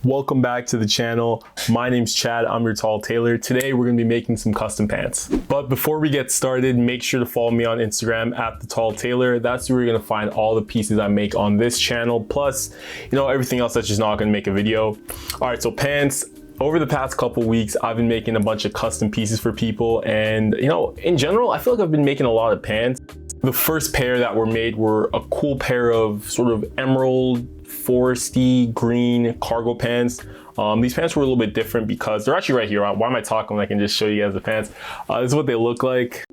Welcome back to the channel. My name's Chad, I'm your Tall Tailor. Today we're gonna be making some custom pants. But before we get started, make sure to follow me on Instagram at the Tall Tailor. That's where you're gonna find all the pieces I make on this channel, plus, everything else that's just not gonna make a video. All right, so pants. Over the past couple weeks, I've been making a bunch of custom pieces for people, and in general, I feel like I've been making a lot of pants. The first pair that were made were a cool pair of sort of emerald, foresty green cargo pants. These pants were a little bit different because they're actually right here. Why am I talking when I can just show you guys the pants? This is what they look like.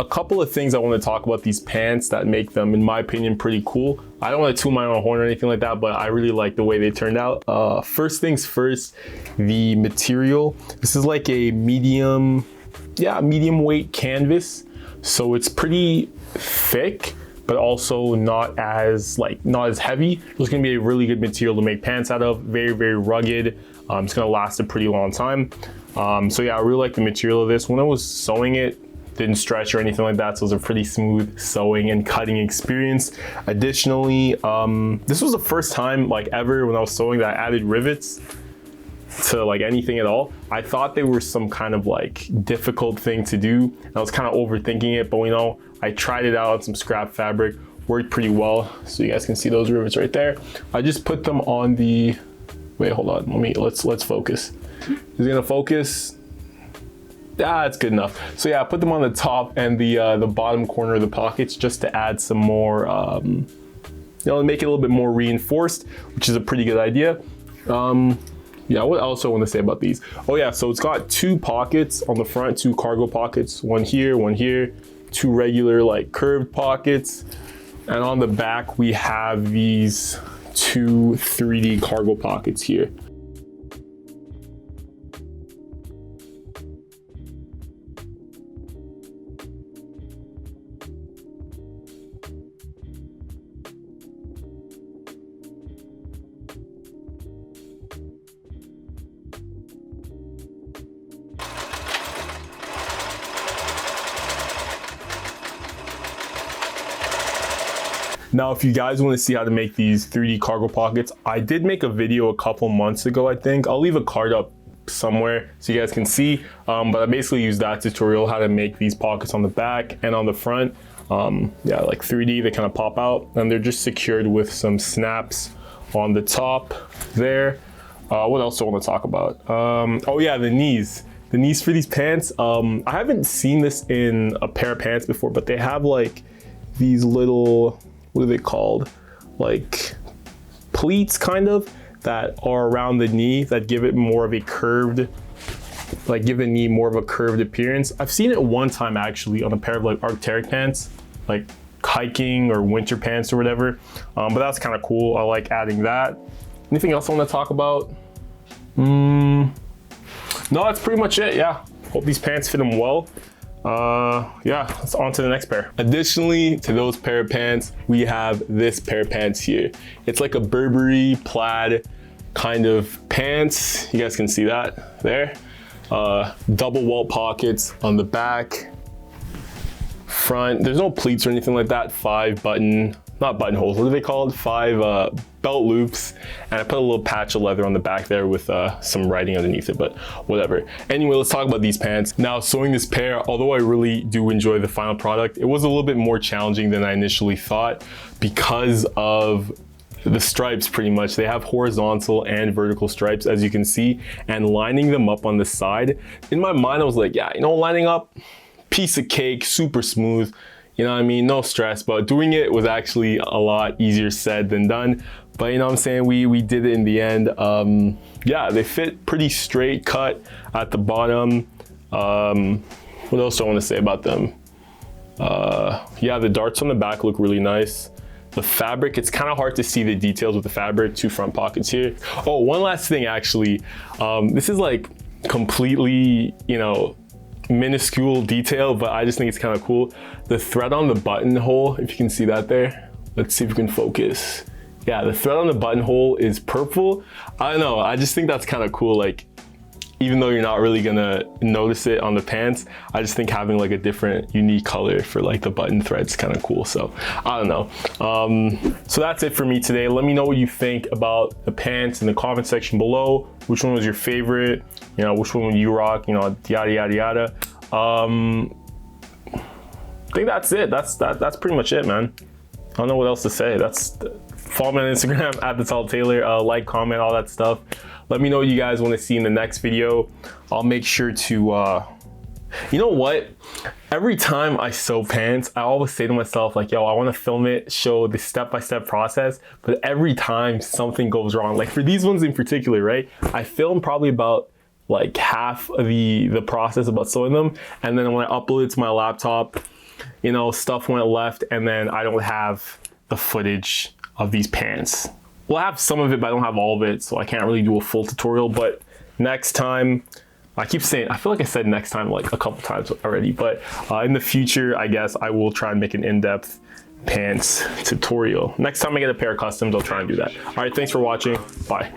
A couple of things I want to talk about these pants that make them, in my opinion, pretty cool. I don't want to toot my own horn or anything like that, but I really like the way they turned out. First things first, the material. This is like a medium weight canvas. So it's pretty thick, but also not as heavy. It's gonna be a really good material to make pants out of. Very, very rugged. It's gonna last a pretty long time. So yeah, I really like the material of this. When I was sewing it, didn't stretch or anything like that, so it was a pretty smooth sewing and cutting experience. Additionally, this was the first time ever when I was sewing that I added rivets to anything at all. I thought they were some kind of difficult thing to do, and I was kind of overthinking it, but I tried it out on some scrap fabric, worked pretty well. So you guys can see those rivets right there. I just put them on the, wait, hold on, let's focus. Is it gonna focus? It's good enough. So yeah, I put them on the top and the bottom corner of the pockets just to add some more, make it a little bit more reinforced, which is a pretty good idea. Yeah, what else I want to say about these? Oh yeah, so it's got two pockets on the front, two cargo pockets, one here, two regular curved pockets. And on the back, we have these two 3D cargo pockets here. Now, if you guys want to see how to make these 3D cargo pockets, I did make a video a couple months ago, I think. I'll leave a card up somewhere so you guys can see. But I basically used that tutorial how to make these pockets on the back and on the front. Yeah, 3D, they kind of pop out, and they're just secured with some snaps on the top there. What else do I want to talk about? Oh yeah, the knees. The knees for these pants. I haven't seen this in a pair of pants before, but they have these little, what are they called? Pleats kind of that are around the knee that give it more of a curved, give the knee more of a curved appearance. I've seen it one time actually on a pair of Arc'teryx pants, hiking or winter pants or whatever. But that's kind of cool. I like adding that. Anything else I want to talk about? No, that's pretty much it. Yeah, hope these pants fit them well. Yeah, let's on to the next pair. Additionally to those pair of pants, we have this pair of pants here. It's like a Burberry plaid kind of pants. You guys can see that there. Double wall pockets on the back, front. There's no pleats or anything like that. 5 not buttonholes, what are they called? 5 belt loops, and I put a little patch of leather on the back there with some writing underneath it, but whatever. Anyway, let's talk about these pants. Now, sewing this pair, although I really do enjoy the final product, it was a little bit more challenging than I initially thought because of the stripes. Pretty much they have horizontal and vertical stripes, as you can see, and lining them up on the side, in my mind I was like, yeah, lining up, piece of cake, super smooth. You know what I mean? No stress, but doing it was actually a lot easier said than done. But you know what I'm saying? We did it in the end. Yeah, they fit pretty straight cut at the bottom. What else do I want to say about them? Yeah, the darts on the back look really nice. The fabric, it's kind of hard to see the details with the fabric. 2 front pockets here. Oh, one last thing actually. This is completely, minuscule detail, but I just think it's kind of cool. The thread on the buttonhole, if you can see that there. Let's see if we can focus. Yeah, the thread on the buttonhole is purple. I don't know, I just think that's kind of cool. even though you're not really gonna notice it on the pants, I just think having like a different unique color for like the button thread's kind of cool. So I don't know. So that's it for me today. Let me know what you think about the pants in the comment section below. Which one was your favorite? You know, which one would you rock? You know, yada yada yada. I think that's it. That's pretty much it, man. I don't know what else to say. Follow me on Instagram at the Tall Tailor. Like, comment, all that stuff. Let me know what you guys want to see in the next video. I'll make sure to, you know what? Every time I sew pants, I always say to myself like, yo, I want to film it, show the step-by-step process, but every time something goes wrong, like for these ones in particular, right? I filmed probably about like half of the process about sewing them. And then when I upload it to my laptop, you know, stuff went left, and then I don't have the footage of these pants. Well, I have some of it, but I don't have all of it, so I can't really do a full tutorial. But next time, I keep saying, I feel like I said next time like a couple times already, but in the future, I guess I will try and make an in-depth pants tutorial. Next time I get a pair of customs, I'll try and do that. All right, thanks for watching. Bye.